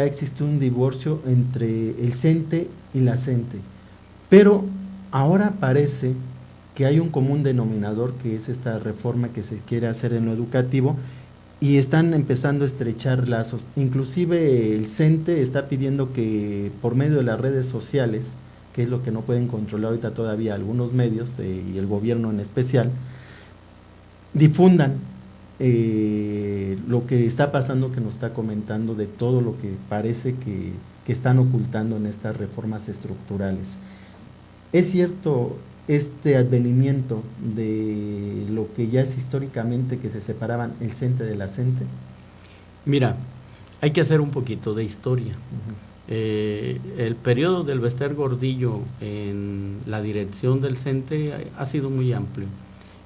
existe un divorcio entre el CENTE y la CENTE, pero ahora parece que hay un común denominador, que es esta reforma que se quiere hacer en lo educativo, y están empezando a estrechar lazos. Inclusive el CENTE está pidiendo que por medio de las redes sociales, que es lo que no pueden controlar ahorita todavía algunos medios, y el gobierno en especial, difundan lo que está pasando, que nos está comentando, de todo lo que parece que están ocultando en estas reformas estructurales. Es cierto este advenimiento de lo que ya es históricamente, que se separaban el CENTE de la CENTE. Mira, hay que hacer un poquito de historia. El periodo del Bester Gordillo en la dirección del CENTE ha sido muy amplio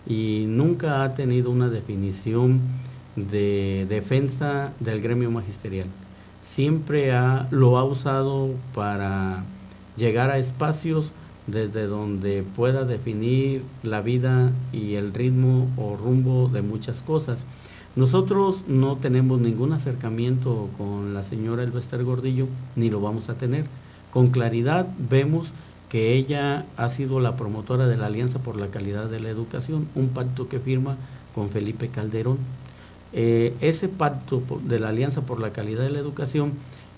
y nunca ha tenido una definición de defensa del gremio magisterial. Siempre lo ha usado para llegar a espacios desde donde pueda definir la vida y el ritmo o rumbo de muchas cosas. Nosotros no tenemos ningún acercamiento con la señora Elbester Gordillo, ni lo vamos a tener. Con claridad vemos que ella ha sido la promotora de la Alianza por la Calidad de la Educación, un pacto que firma con Felipe Calderón. Ese pacto de la Alianza por la Calidad de la Educación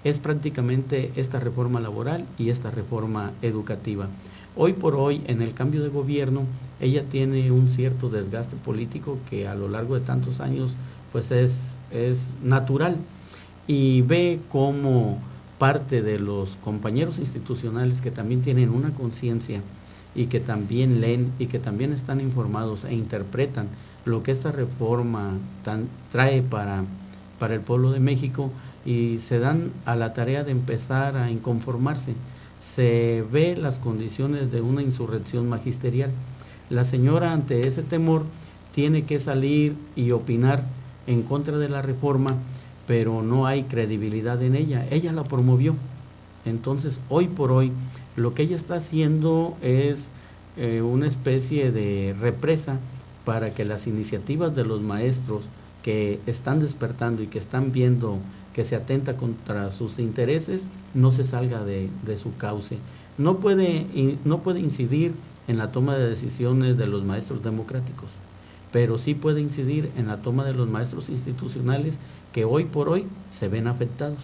es prácticamente esta reforma laboral y esta reforma educativa. Hoy por hoy, en el cambio de gobierno, ella tiene un cierto desgaste político que a lo largo de tantos años pues es natural, y ve cómo parte de los compañeros institucionales que también tienen una conciencia y que también leen y que también están informados e interpretan lo que esta reforma trae para el pueblo de México, y se dan a la tarea de empezar a inconformarse. Se ve las condiciones de una insurrección magisterial. La señora, ante ese temor, tiene que salir y opinar en contra de la reforma, pero no hay credibilidad en ella. Ella la promovió. Entonces, hoy por hoy, lo que ella está haciendo es una especie de represa para que las iniciativas de los maestros que están despertando y que están viendo que se atenta contra sus intereses, no se salga de su cauce. No puede incidir en la toma de decisiones de los maestros democráticos, pero sí puede incidir en la toma de los maestros institucionales que hoy por hoy se ven afectados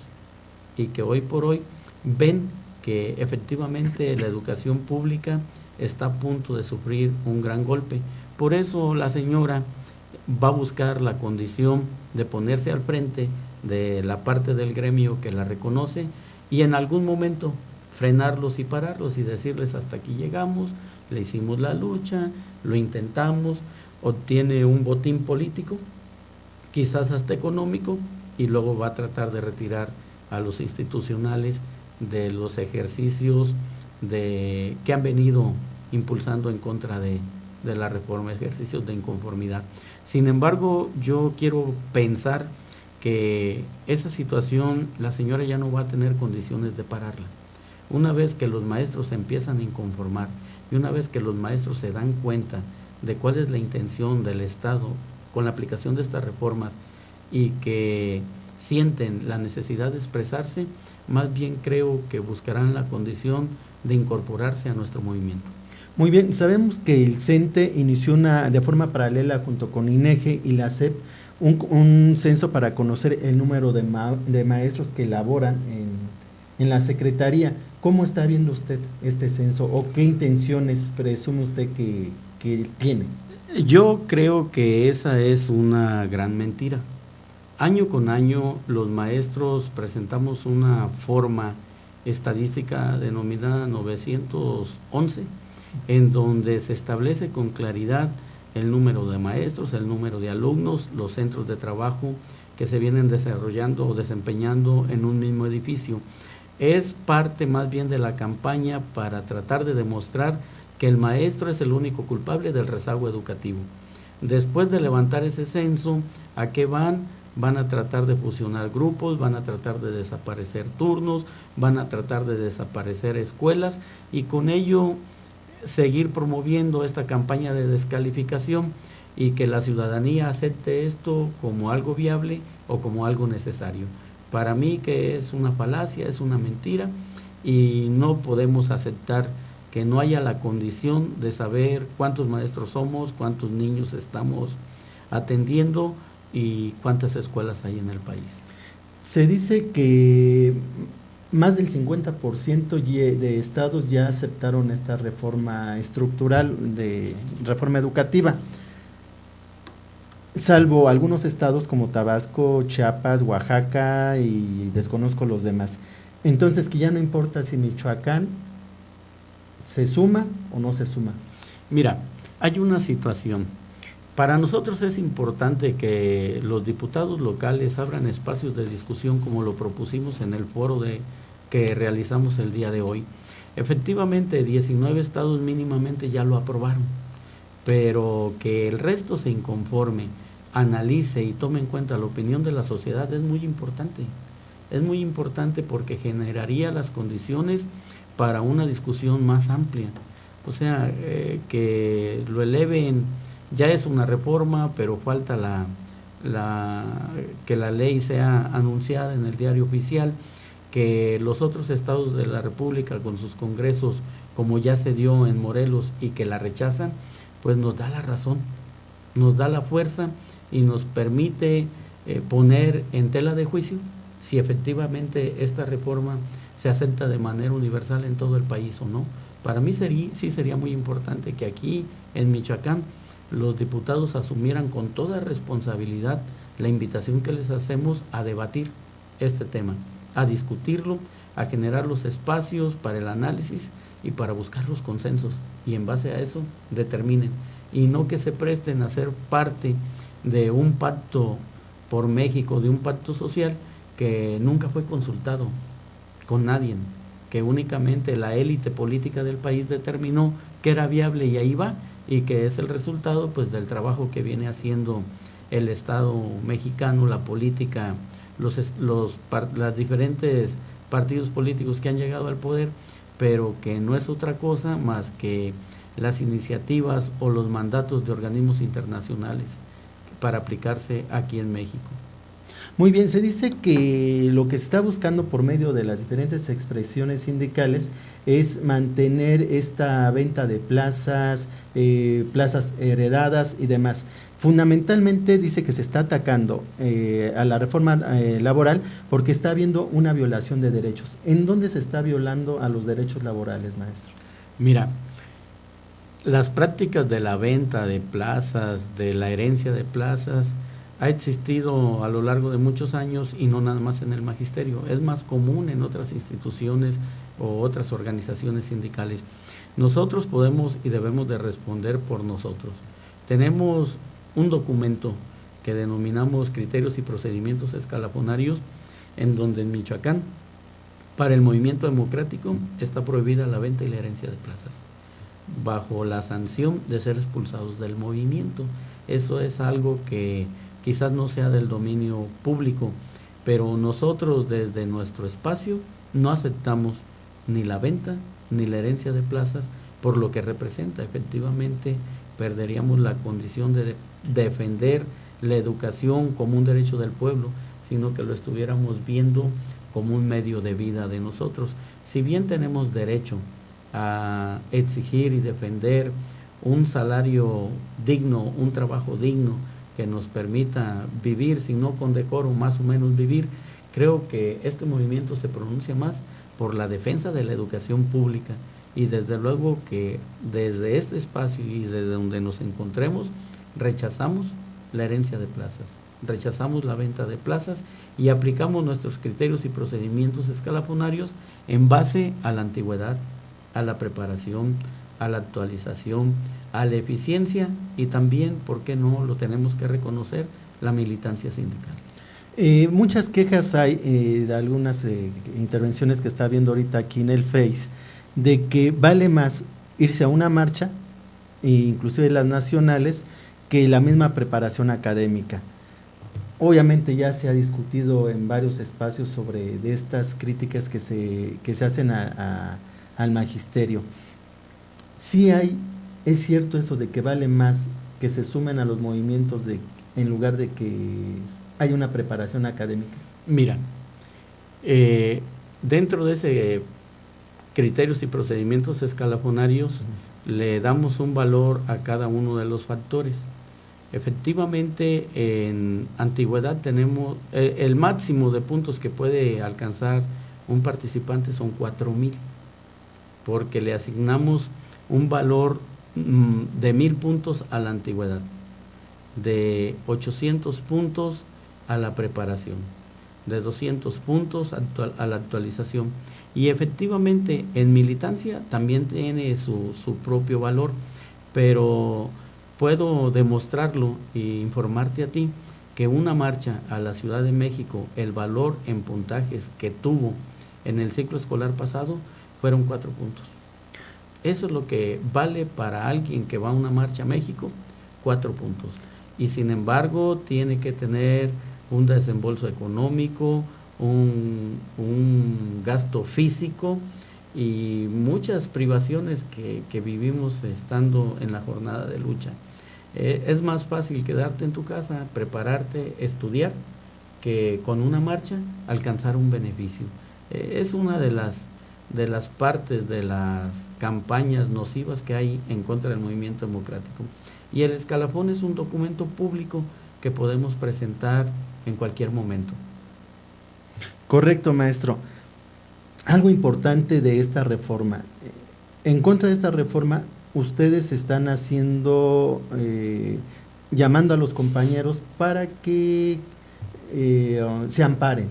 y que hoy por hoy ven que efectivamente la educación pública está a punto de sufrir un gran golpe. Por eso la señora va a buscar la condición de ponerse al frente de la parte del gremio que la reconoce, y en algún momento frenarlos y pararlos y decirles: hasta aquí llegamos, le hicimos la lucha, lo intentamos, obtiene un botín político, quizás hasta económico, y luego va a tratar de retirar a los institucionales de los ejercicios que han venido impulsando en contra de la reforma, ejercicios de inconformidad. Sin embargo, yo quiero pensar que esa situación la señora ya no va a tener condiciones de pararla. Una vez que los maestros se empiezan a inconformar y una vez que los maestros se dan cuenta de cuál es la intención del Estado con la aplicación de estas reformas y que sienten la necesidad de expresarse, más bien creo que buscarán la condición de incorporarse a nuestro movimiento. Muy bien, sabemos que el CENTE inició de forma paralela junto con INEGE y la SEP un censo para conocer el número de maestros que laboran en la Secretaría. ¿Cómo está viendo usted este censo o qué intenciones presume usted que tiene? Yo creo que esa es una gran mentira. Año con año los maestros presentamos una forma estadística denominada 911, en donde se establece con claridad el número de maestros, el número de alumnos, los centros de trabajo que se vienen desarrollando o desempeñando en un mismo edificio. Es parte más bien de la campaña para tratar de demostrar que el maestro es el único culpable del rezago educativo. Después de levantar ese censo, ¿a qué van? Van a tratar de fusionar grupos, van a tratar de desaparecer turnos, van a tratar de desaparecer escuelas y con ello seguir promoviendo esta campaña de descalificación y que la ciudadanía acepte esto como algo viable o como algo necesario. Para mí que es una falacia, es una mentira, y no podemos aceptar que no haya la condición de saber cuántos maestros somos, cuántos niños estamos atendiendo y cuántas escuelas hay en el país. Se dice que más del 50% de estados ya aceptaron esta reforma estructural, de reforma educativa, salvo algunos estados como Tabasco, Chiapas, Oaxaca y desconozco los demás. Entonces, que ya no importa si Michoacán se suma o no se suma. Mira, hay una situación. Para nosotros es importante que los diputados locales abran espacios de discusión como lo propusimos en el foro que realizamos el día de hoy. Efectivamente, 19 estados mínimamente ya lo aprobaron, pero que el resto se inconforme, analice y tome en cuenta la opinión de la sociedad es muy importante. Es muy importante porque generaría las condiciones para una discusión más amplia. O sea, que lo eleven, ya es una reforma, pero falta que la ley sea anunciada en el diario oficial, que los otros estados de la República con sus congresos, como ya se dio en Morelos, y que la rechazan, pues nos da la razón, nos da la fuerza y nos permite poner en tela de juicio si efectivamente esta reforma se acepta de manera universal en todo el país o no. Para mí sí sería muy importante que aquí en Michoacán los diputados asumieran con toda responsabilidad la invitación que les hacemos a debatir este tema, a discutirlo, a generar los espacios para el análisis y para buscar los consensos, y en base a eso determinen, y no que se presten a ser parte de un pacto por México, de un pacto social que nunca fue consultado con nadie, que únicamente la élite política del país determinó que era viable y ahí va, y que es el resultado pues del trabajo que viene haciendo el Estado mexicano, la política, los diferentes partidos políticos que han llegado al poder, pero que no es otra cosa más que las iniciativas o los mandatos de organismos internacionales para aplicarse aquí en México. Muy bien, se dice que lo que se está buscando por medio de las diferentes expresiones sindicales es mantener esta venta de plazas, plazas heredadas y demás. Fundamentalmente dice que se está atacando a la reforma laboral porque está habiendo una violación de derechos. ¿En dónde se está violando a los derechos laborales, maestro? Mira, las prácticas de la venta de plazas, de la herencia de plazas, ha existido a lo largo de muchos años y no nada más en el magisterio, es más común en otras instituciones o otras organizaciones sindicales. Nosotros podemos y debemos de responder por nosotros. Tenemos un documento que denominamos Criterios y Procedimientos Escalafonarios, en donde en Michoacán, para el movimiento democrático, está prohibida la venta y la herencia de plazas, bajo la sanción de ser expulsados del movimiento. Eso es algo que quizás no sea del dominio público, pero nosotros desde nuestro espacio no aceptamos ni la venta ni la herencia de plazas por lo que representa. Efectivamente, perderíamos la condición de defender la educación como un derecho del pueblo, sino que lo estuviéramos viendo como un medio de vida de nosotros. Si bien tenemos derecho a exigir y defender un salario digno, un trabajo digno, que nos permita vivir, si no con decoro, más o menos vivir, creo que este movimiento se pronuncia más por la defensa de la educación pública, y desde luego que desde este espacio y desde donde nos encontremos rechazamos la herencia de plazas, rechazamos la venta de plazas y aplicamos nuestros criterios y procedimientos escalafonarios en base a la antigüedad, a la preparación, a la actualización, a la eficiencia y también, ¿por qué no lo tenemos que reconocer?, la militancia sindical. Muchas quejas hay de algunas intervenciones que está viendo ahorita aquí en el Face, de que vale más irse a una marcha, inclusive las nacionales, que la misma preparación académica. Obviamente ya se ha discutido en varios espacios sobre de estas críticas que se hacen al magisterio. Sí es cierto eso de que vale más que se sumen a los movimientos en lugar de que haya una preparación académica. Mira, Dentro de ese criterios y procedimientos escalafonarios, le damos un valor a cada uno de los factores. Efectivamente, en antigüedad tenemos el máximo de puntos que puede alcanzar un participante son 4,000, porque le asignamos un valor de 1,000 puntos a la antigüedad, de 800 puntos a la preparación, de 200 puntos a la actualización. Y efectivamente en militancia también tiene su propio valor, pero puedo demostrarlo e informarte a ti que una marcha a la Ciudad de México, el valor en puntajes que tuvo en el ciclo escolar pasado fueron 4 puntos. Eso es lo que vale para alguien que va a una marcha a México, 4 puntos. Y sin embargo tiene que tener un desembolso económico, un gasto físico y muchas privaciones que vivimos estando en la jornada de lucha. Es más fácil quedarte en tu casa, prepararte, estudiar, que con una marcha alcanzar un beneficio. Es una de las partes de las campañas nocivas que hay en contra del movimiento democrático. Y el escalafón es un documento público que podemos presentar en cualquier momento. Correcto, maestro. Algo importante de esta reforma. En contra de esta reforma, ustedes están haciendo, llamando a los compañeros para que se amparen.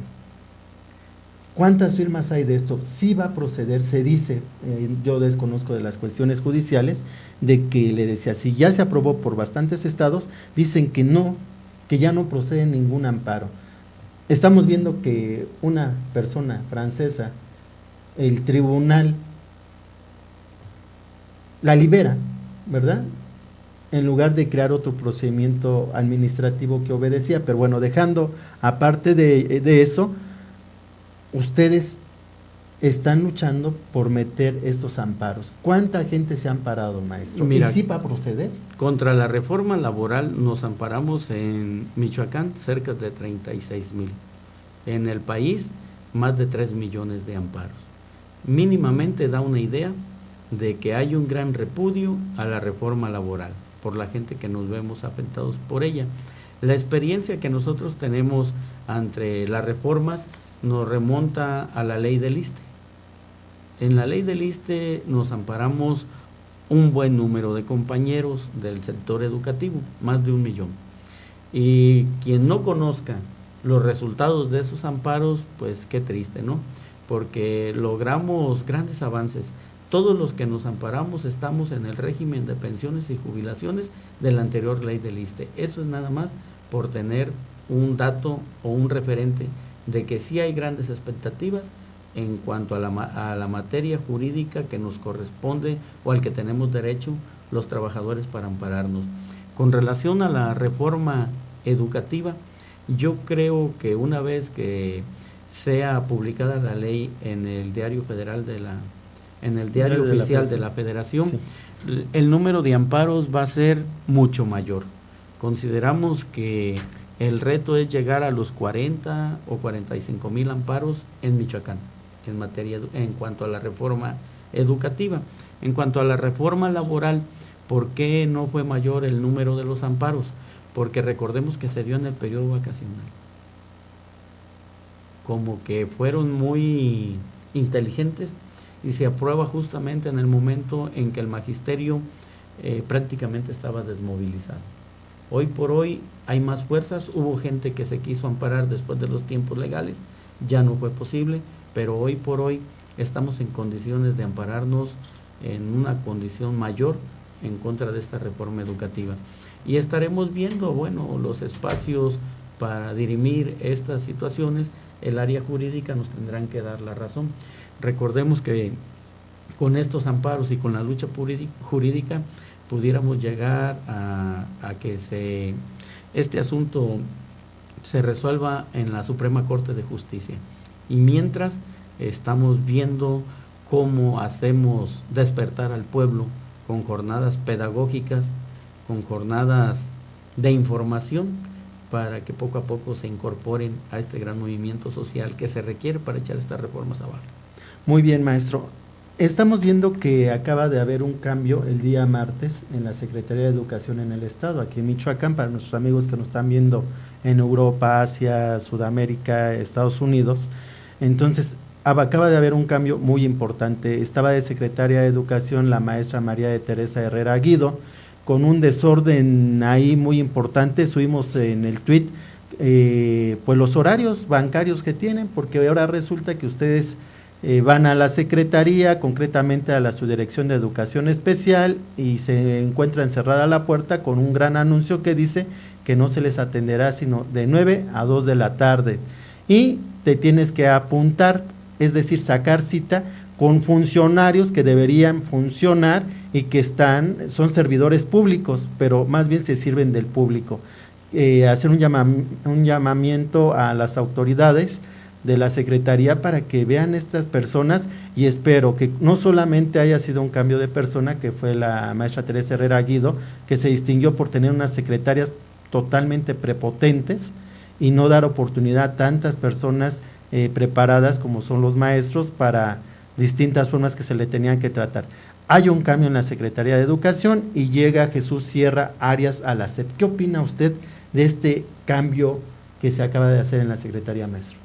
¿Cuántas firmas hay de esto? Sí va a proceder, se dice, yo desconozco de las cuestiones judiciales, de que le decía, si ya se aprobó por bastantes estados, dicen que no, que ya no procede ningún amparo. Estamos viendo que una persona francesa, el tribunal la libera, ¿verdad? En lugar de crear otro procedimiento administrativo que obedecía. Pero bueno, dejando aparte de eso, ustedes están luchando por meter estos amparos. ¿Cuánta gente se ha amparado, maestro? Mira, ¿y sí va a proceder? Contra la reforma laboral nos amparamos en Michoacán cerca de 36,000. En el país, más de 3 millones de amparos. Mínimamente da una idea de que hay un gran repudio a la reforma laboral por la gente que nos vemos afectados por ella. La experiencia que nosotros tenemos ante las reformas nos remonta a la ley del ISSSTE. En la ley del ISSSTE nos amparamos un buen número de compañeros del sector educativo, más de 1 millón. Y quien no conozca los resultados de esos amparos, pues qué triste, ¿no? Porque logramos grandes avances. Todos los que nos amparamos estamos en el régimen de pensiones y jubilaciones de la anterior ley del ISSSTE. Eso es nada más por tener un dato o un referente de que sí hay grandes expectativas en cuanto a la materia jurídica que nos corresponde o al que tenemos derecho los trabajadores para ampararnos. Con relación a la reforma educativa, yo creo que una vez que sea publicada la ley en el diario federal en el diario oficial de la Federación, sí, el número de amparos va a ser mucho mayor. Consideramos que el reto es llegar a los 40 o 45,000 amparos en Michoacán en cuanto a la reforma educativa. En cuanto a la reforma laboral, ¿por qué no fue mayor el número de los amparos? Porque recordemos que se dio en el periodo vacacional. Como que fueron muy inteligentes y se aprueba justamente en el momento en que el magisterio prácticamente estaba desmovilizado. Hoy por hoy hay más fuerzas, hubo gente que se quiso amparar después de los tiempos legales, ya no fue posible, pero hoy por hoy estamos en condiciones de ampararnos en una condición mayor en contra de esta reforma educativa. Y estaremos viendo, bueno, los espacios para dirimir estas situaciones. El área jurídica nos tendrán que dar la razón. Recordemos que con estos amparos y con la lucha jurídica pudiéramos llegar a que este asunto se resuelva en la Suprema Corte de Justicia. Y mientras estamos viendo cómo hacemos despertar al pueblo con jornadas pedagógicas, con jornadas de información para que poco a poco se incorporen a este gran movimiento social que se requiere para echar estas reformas abajo. Muy bien, maestro. Estamos viendo que acaba de haber un cambio el día martes en la Secretaría de Educación en el Estado, aquí en Michoacán, para nuestros amigos que nos están viendo en Europa, Asia, Sudamérica, Estados Unidos. Entonces, acaba de haber un cambio muy importante. Estaba de secretaria de Educación la maestra María de Teresa Herrera Guido, con un desorden ahí muy importante. Subimos en el tweet pues los horarios bancarios que tienen, porque ahora resulta que ustedes van a la secretaría, concretamente a la Subdirección de Educación Especial, y se encuentra encerrada la puerta con un gran anuncio que dice que no se les atenderá sino de 9 a 2 de la tarde. Y te tienes que apuntar, es decir, sacar cita con funcionarios que deberían funcionar y que son servidores públicos, pero más bien se sirven del público. Hacer un llamamiento a las autoridades de la Secretaría para que vean estas personas, y espero que no solamente haya sido un cambio de persona, que fue la maestra Teresa Herrera Guido, que se distinguió por tener unas secretarias totalmente prepotentes y no dar oportunidad a tantas personas preparadas como son los maestros para distintas formas que se le tenían que tratar. Hay un cambio en la Secretaría de Educación y llega Jesús Sierra Arias a la SEP. ¿Qué opina usted de este cambio que se acaba de hacer en la Secretaría, maestro?